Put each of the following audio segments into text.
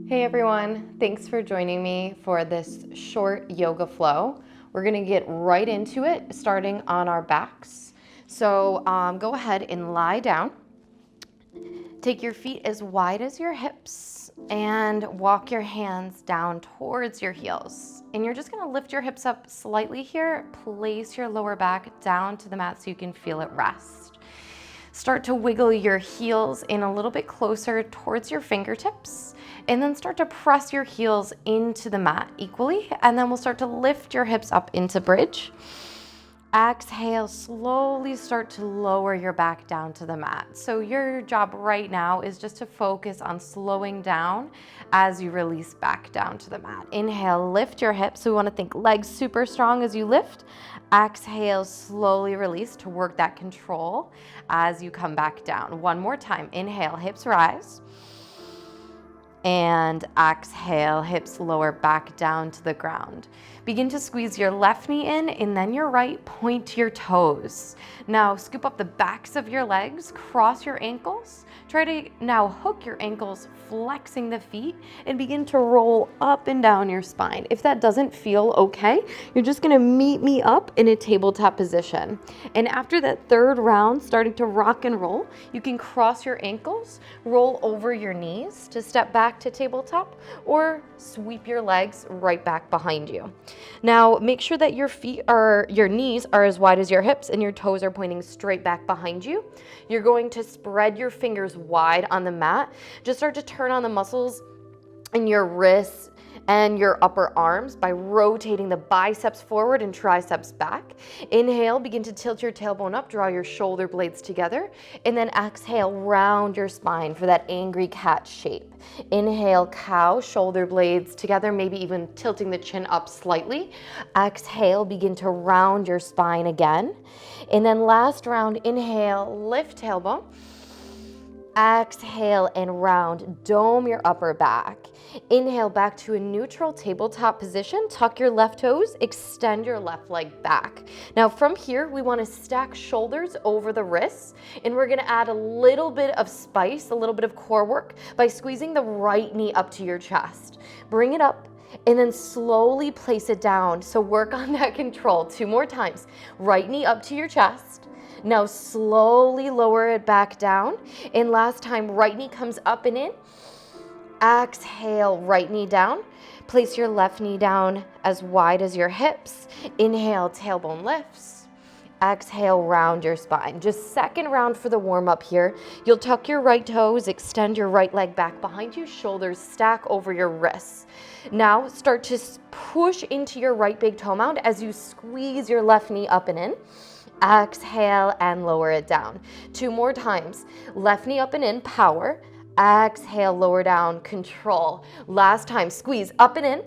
Hey everyone, thanks for joining me for this short yoga flow. We're gonna get right into it, starting on our backs. So go ahead and lie down. Take your feet as wide as your hips and walk your hands down towards your heels. And you're just gonna lift your hips up slightly here, place your lower back down to the mat so you can feel it rest. Start to wiggle your heels in a little bit closer towards your fingertips, and then start to press your heels into the mat equally, and then we'll start to lift your hips up into bridge. Exhale, slowly start to lower your back down to the mat. So your job right now is just to focus on slowing down as you release back down to the mat. Inhale, lift your hips. So we want to think legs super strong as you lift. Exhale, slowly release to work that control as you come back down. One more time. Inhale, hips rise. And exhale, hips lower back down to the ground. Begin to squeeze your left knee in and then your right, point to your toes. Now scoop up the backs of your legs, cross your ankles. Try to now hook your ankles, flexing the feet, and begin to roll up and down your spine. If that doesn't feel okay, you're just gonna meet me up in a tabletop position. And after that third round, starting to rock and roll, you can cross your ankles, roll over your knees to step back to tabletop, or sweep your legs right back behind you. Now make sure that your knees are as wide as your hips and your toes are pointing straight back behind you. You're going to spread your fingers wide on the mat. Just start to turn on the muscles in your wrists and your upper arms by rotating the biceps forward and triceps back. Inhale, begin to tilt your tailbone up, draw your shoulder blades together, and then exhale, round your spine for that angry cat shape. Inhale, cow, shoulder blades together, maybe even tilting the chin up slightly. Exhale, begin to round your spine again. And then last round, inhale, lift tailbone. Exhale and round, dome your upper back. Inhale back to a neutral tabletop position. Tuck your left toes, extend your left leg back. Now from here, we want to stack shoulders over the wrists, and we're going to add a little bit of spice, a little bit of core work by squeezing the right knee up to your chest. Bring it up and then slowly place it down. So work on that control. 2 more times. Right knee up to your chest. Now slowly lower it back down. And last time, right knee comes up and in. Exhale, right knee down. Place your left knee down as wide as your hips. Inhale, tailbone lifts. Exhale, round your spine. Just second round for the warm up here. You'll tuck your right toes, extend your right leg back behind you, shoulders stack over your wrists. Now start to push into your right big toe mound as you squeeze your left knee up and in. Exhale and lower it down. 2 more times. Left knee up and in, power. Exhale, lower down, control. Last time, squeeze up and in.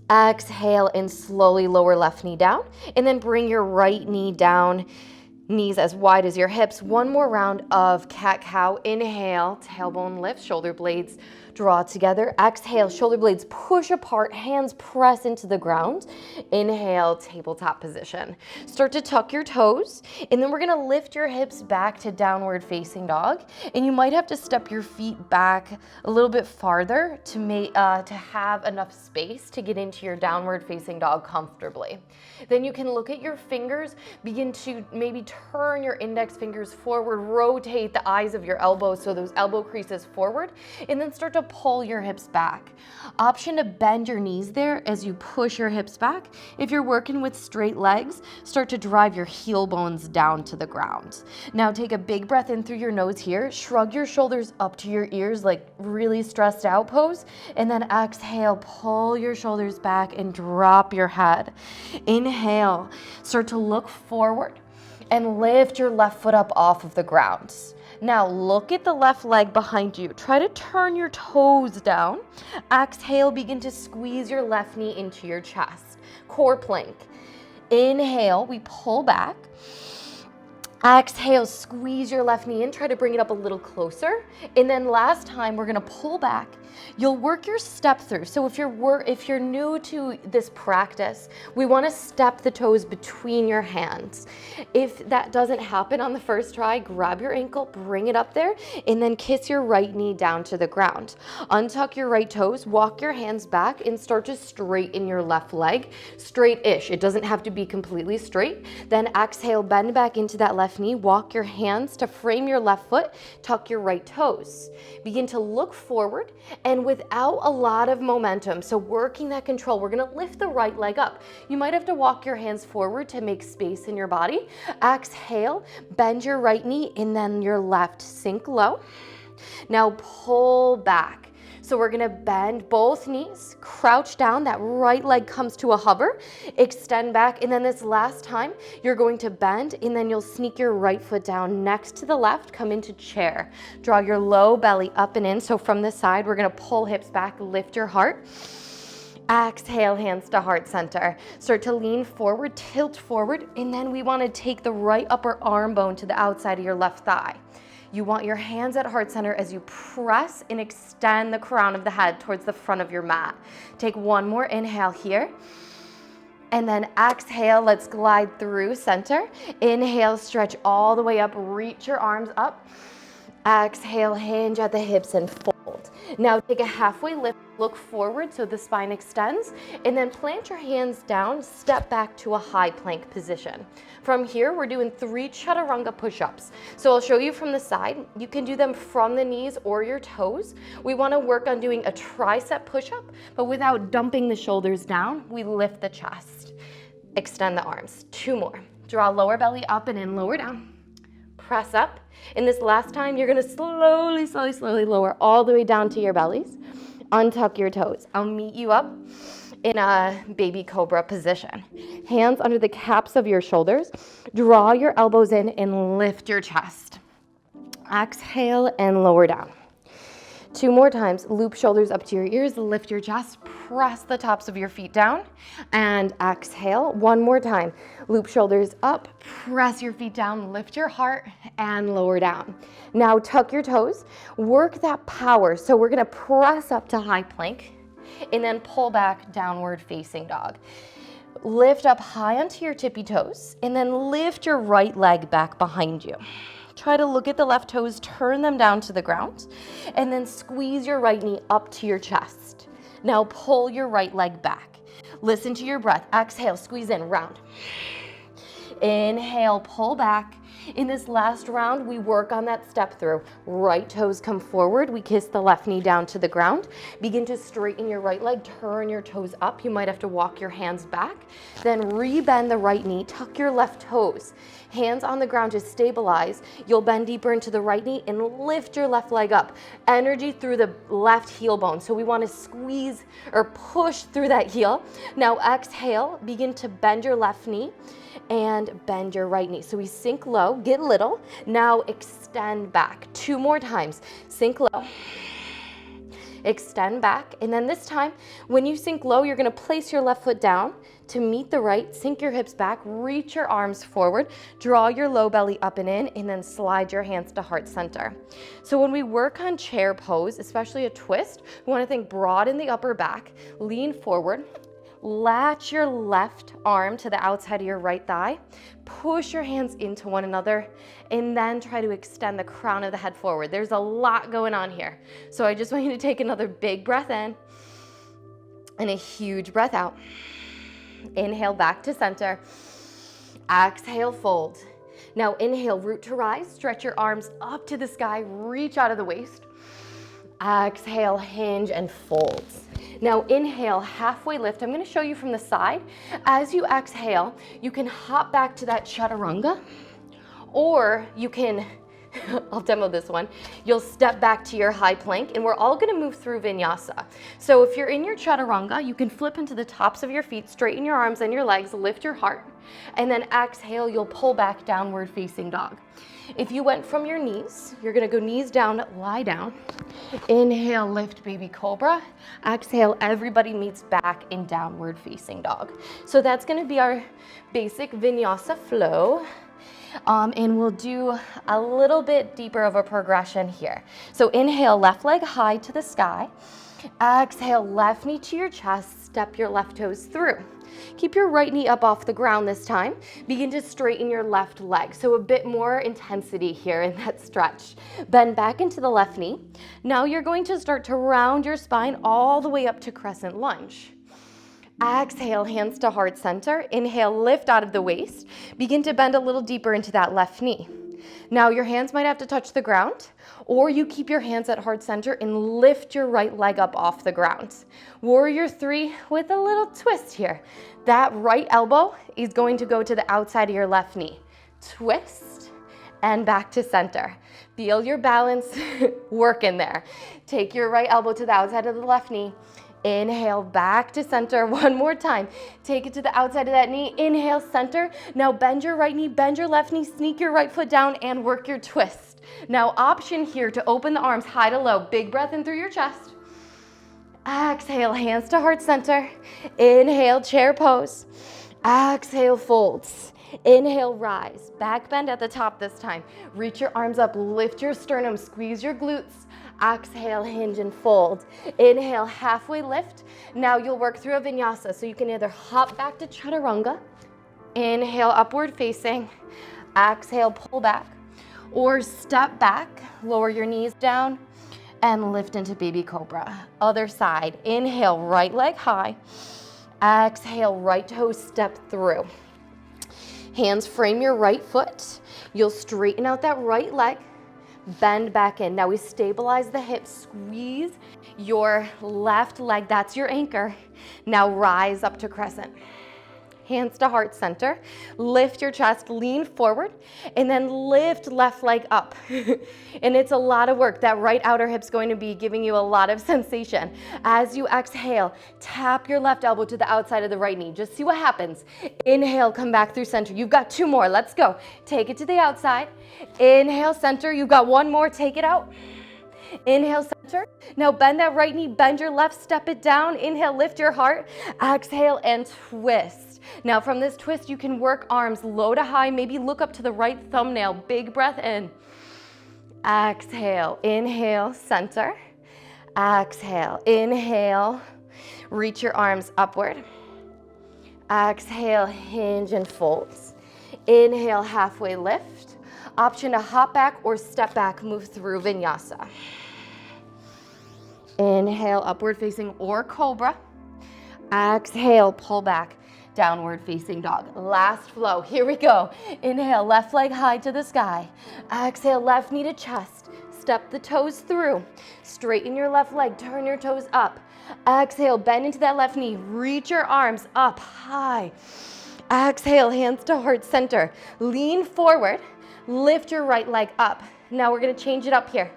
Exhale and slowly lower left knee down. And then bring your right knee down, knees as wide as your hips. 1 more round of cat-cow. Inhale, tailbone lifts, shoulder blades draw together. Exhale, shoulder blades push apart, hands press into the ground. Inhale, tabletop position. Start to tuck your toes, and then we're gonna lift your hips back to downward facing dog. And you might have to step your feet back a little bit farther to have enough space to get into your downward facing dog comfortably. Then you can look at your fingers, begin to maybe turn your index fingers forward, rotate the eyes of your elbows so those elbow creases forward, and then start to pull your hips back. Option to bend your knees there as you push your hips back. If you're working with straight legs, start to drive your heel bones down to the ground. Now take a big breath in through your nose here, shrug your shoulders up to your ears like really stressed out pose, and then exhale, pull your shoulders back and drop your head. Inhale, start to look forward and lift your left foot up off of the ground. Now look at the left leg behind you. Try to turn your toes down. Exhale, begin to squeeze your left knee into your chest. Core plank. Inhale, we pull back. Exhale, squeeze your left knee in, try to bring it up a little closer. And then last time, we're gonna pull back. You'll work your step through. So if you're new to this practice, we wanna step the toes between your hands. If that doesn't happen on the first try, grab your ankle, bring it up there, and then kiss your right knee down to the ground. Untuck your right toes, walk your hands back, and start to straighten your left leg, straight-ish. It doesn't have to be completely straight. Then exhale, bend back into that left knee, walk your hands to frame your left foot, tuck your right toes. Begin to look forward and without a lot of momentum, so working that control, we're gonna lift the right leg up. You might have to walk your hands forward to make space in your body. Exhale, bend your right knee and then your left, sink low. Now pull back. So we're gonna bend both knees, crouch down, that right leg comes to a hover, extend back, and then this last time, you're going to bend, and then you'll sneak your right foot down next to the left, come into chair. Draw your low belly up and in, so from the side, we're gonna pull hips back, lift your heart. Exhale, hands to heart center. Start to lean forward, tilt forward, and then we wanna take the right upper arm bone to the outside of your left thigh. You want your hands at heart center as you press and extend the crown of the head towards the front of your mat. Take one more inhale here. And then exhale, let's glide through center. Inhale, stretch all the way up, reach your arms up. Exhale, hinge at the hips and fold. Now take a halfway lift, look forward so the spine extends, and then plant your hands down, step back to a high plank position. From here, we're doing 3 chaturanga push-ups. So I'll show you from the side. You can do them from the knees or your toes. We wanna work on doing a tricep push-up, but without dumping the shoulders down, we lift the chest. Extend the arms, 2 more. Draw lower belly up and in, lower down. Press up. And this last time, you're gonna slowly lower all the way down to your bellies. Untuck your toes. I'll meet you up in a baby cobra position. Hands under the caps of your shoulders. Draw your elbows in and lift your chest. Exhale and lower down. 2 more times, loop shoulders up to your ears, lift your chest, press the tops of your feet down, and exhale. 1 more time, loop shoulders up, press your feet down, lift your heart, and lower down. Now tuck your toes, work that power. So we're gonna press up to high plank, and then pull back, downward facing dog. Lift up high onto your tippy toes, and then lift your right leg back behind you. Try to look at the left toes, turn them down to the ground, and then squeeze your right knee up to your chest. Now pull your right leg back. Listen to your breath. Exhale, squeeze in, round. Inhale, pull back. In this last round, we work on that step through. Right toes come forward. We kiss the left knee down to the ground. Begin to straighten your right leg, turn your toes up. You might have to walk your hands back. Then rebend the right knee, tuck your left toes. Hands on the ground to stabilize. You'll bend deeper into the right knee and lift your left leg up. Energy through the left heel bone. So we want to squeeze or push through that heel. Now exhale, begin to bend your left knee and bend your right knee. So we sink low, get little. Now extend back. 2 more times. Sink low. Extend back. And then this time, when you sink low, you're going to place your left foot down to meet the right, sink your hips back, reach your arms forward, draw your low belly up and in, and then slide your hands to heart center. So when we work on chair pose, especially a twist, we want to think broad in the upper back, lean forward, latch your left arm to the outside of your right thigh, push your hands into one another, and then try to extend the crown of the head forward. There's a lot going on here. So I just want you to take another big breath in and a huge breath out. Inhale back to center. Exhale, fold. Now inhale, root to rise. Stretch your arms up to the sky. Reach out of the waist. Exhale, hinge and fold. Now inhale, halfway lift. I'm going to show you from the side. As you exhale, you can hop back to that chaturanga, or you can, I'll demo this one. You'll step back to your high plank, and we're all going to move through Vinyasa. So if you're in your chaturanga, you can flip into the tops of your feet, straighten your arms and your legs, lift your heart, and then exhale, you'll pull back, downward facing dog. If you went from your knees, you're going to go knees down, lie down. Inhale, lift baby cobra. Exhale, everybody meets back in downward facing dog. So that's going to be our basic Vinyasa flow. And we'll do a little bit deeper of a progression here. So inhale, left leg high to the sky. Exhale, left knee to your chest, step your left toes through. Keep your right knee up off the ground this time. Begin to straighten your left leg. So a bit more intensity here in that stretch. Bend back into the left knee. Now you're going to start to round your spine all the way up to crescent lunge. Exhale, hands to heart center. Inhale, lift out of the waist. Begin to bend a little deeper into that left knee. Now your hands might have to touch the ground, or you keep your hands at heart center and lift your right leg up off the ground. Warrior 3 with a little twist here. That right elbow is going to go to the outside of your left knee. Twist and back to center. Feel your balance work in there. Take your right elbow to the outside of the left knee. Inhale, back to center. One more time. Take it to the outside of that knee. Inhale, center. Now bend your right knee, bend your left knee, sneak your right foot down and work your twist. Now option here to open the arms high to low. Big breath in through your chest. Exhale, hands to heart center. Inhale, chair pose. Exhale, folds. Inhale, rise. Back bend at the top this time. Reach your arms up, lift your sternum, squeeze your glutes. Exhale, hinge and fold. Inhale, halfway lift. Now you'll work through a vinyasa. So you can either hop back to chaturanga, inhale, upward facing, exhale, pull back, or step back, lower your knees down, and lift into baby cobra. Other side, inhale, right leg high. Exhale, right toes step through. Hands frame your right foot. You'll straighten out that right leg. Bend back in. Now we stabilize the hips, squeeze your left leg, that's your anchor. Now rise up to crescent. Hands to heart center. Lift your chest, lean forward, and then lift left leg up. And it's a lot of work. That right outer hip's going to be giving you a lot of sensation. As you exhale, tap your left elbow to the outside of the right knee. Just see what happens. Inhale, come back through center. You've got 2 more. Let's go. Take it to the outside. Inhale, center. You've got 1 more. Take it out. Inhale, center. Now bend that right knee, bend your left, step it down. Inhale, lift your heart. Exhale and twist. Now from this twist, you can work arms low to high, maybe look up to the right thumbnail. Big breath in. Exhale, inhale, center. Exhale, inhale. Reach your arms upward. Exhale, hinge and folds. Inhale, halfway lift. Option to hop back or step back, move through vinyasa. Inhale, upward facing or cobra. Exhale, pull back, downward facing dog. Last flow, here we go. Inhale, left leg high to the sky. Exhale, left knee to chest. Step the toes through. Straighten your left leg, turn your toes up. Exhale, bend into that left knee. Reach your arms up high. Exhale, hands to heart center. Lean forward. Lift your right leg up. Now we're gonna change it up here.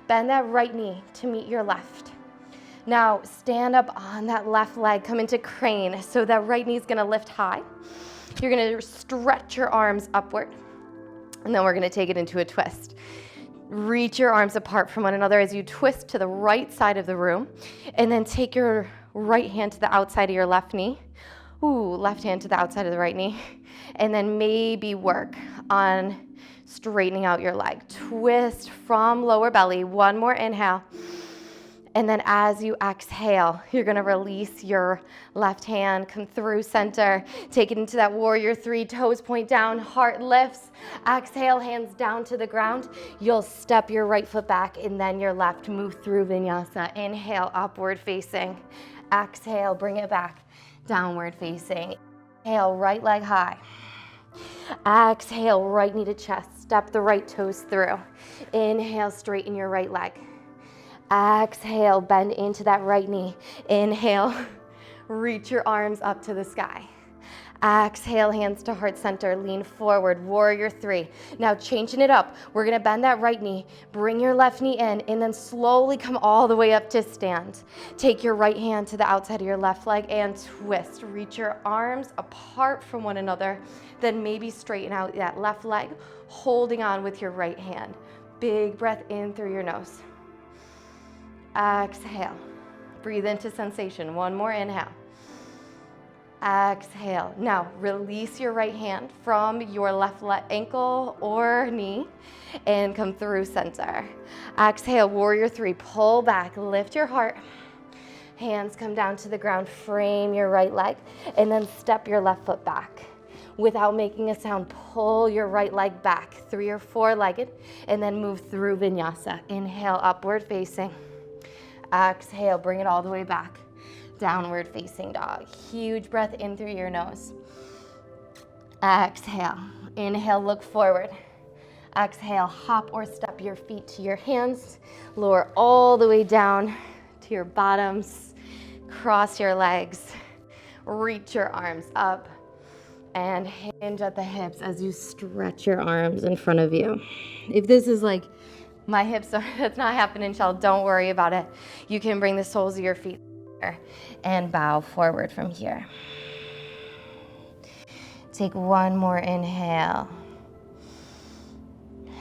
Bend that right knee to meet your left. Now stand up on that left leg, come into crane. So that right knee is gonna lift high. You're gonna stretch your arms upward. And then we're gonna take it into a twist. Reach your arms apart from one another as you twist to the right side of the room. And then take your right hand to the outside of your left knee. Ooh, left hand to the outside of the right knee. And then maybe work on straightening out your leg. Twist from lower belly. 1 more inhale. And then as you exhale, you're gonna release your left hand, come through center, take it into that warrior 3, toes point down, heart lifts. Exhale, hands down to the ground. You'll step your right foot back and then your left, move through vinyasa. Inhale, upward facing. Exhale, bring it back, downward facing. Inhale, right leg high. Exhale, right knee to chest. Step the right toes through. Inhale, straighten your right leg. Exhale, bend into that right knee. Inhale, reach your arms up to the sky. Exhale, hands to heart center, lean forward, warrior 3. Now changing it up, we're gonna bend that right knee, bring your left knee in, and then slowly come all the way up to stand. Take your right hand to the outside of your left leg and twist. Reach your arms apart from one another, then maybe straighten out that left leg, holding on with your right hand. Big breath in through your nose. Exhale. Breathe into sensation. 1 more inhale. Exhale. Now release your right hand from your left ankle or knee and come through center. Exhale, warrior three. Pull back, lift your heart. Hands come down to the ground, frame your right leg, and then step your left foot back. Without making a sound, pull your right leg back, 3 or 4-legged, and then move through vinyasa. Inhale, upward facing. Exhale, bring it all the way back. Downward facing dog. Huge breath in through your nose. Exhale. Inhale, look forward. Exhale, hop or step your feet to your hands. Lower all the way down to your bottoms. Cross your legs. Reach your arms up. And hinge at the hips as you stretch your arms in front of you. If this is like, my hips are, that's not happening, child, don't worry about it. You can bring the soles of your feet and bow forward from here. Take one more inhale.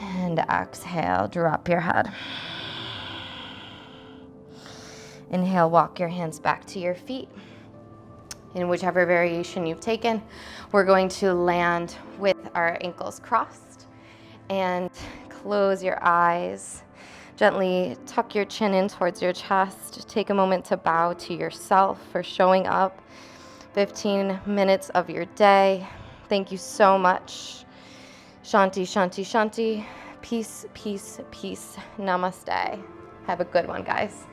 And exhale, drop your head. Inhale, walk your hands back to your feet. In whichever variation you've taken, we're going to land with our ankles crossed and close your eyes. Gently tuck your chin in towards your chest. Take a moment to bow to yourself for showing up 15 minutes of your day. Thank you so much. Shanti, shanti, shanti. Peace, peace, peace. Namaste. Have a good one, guys.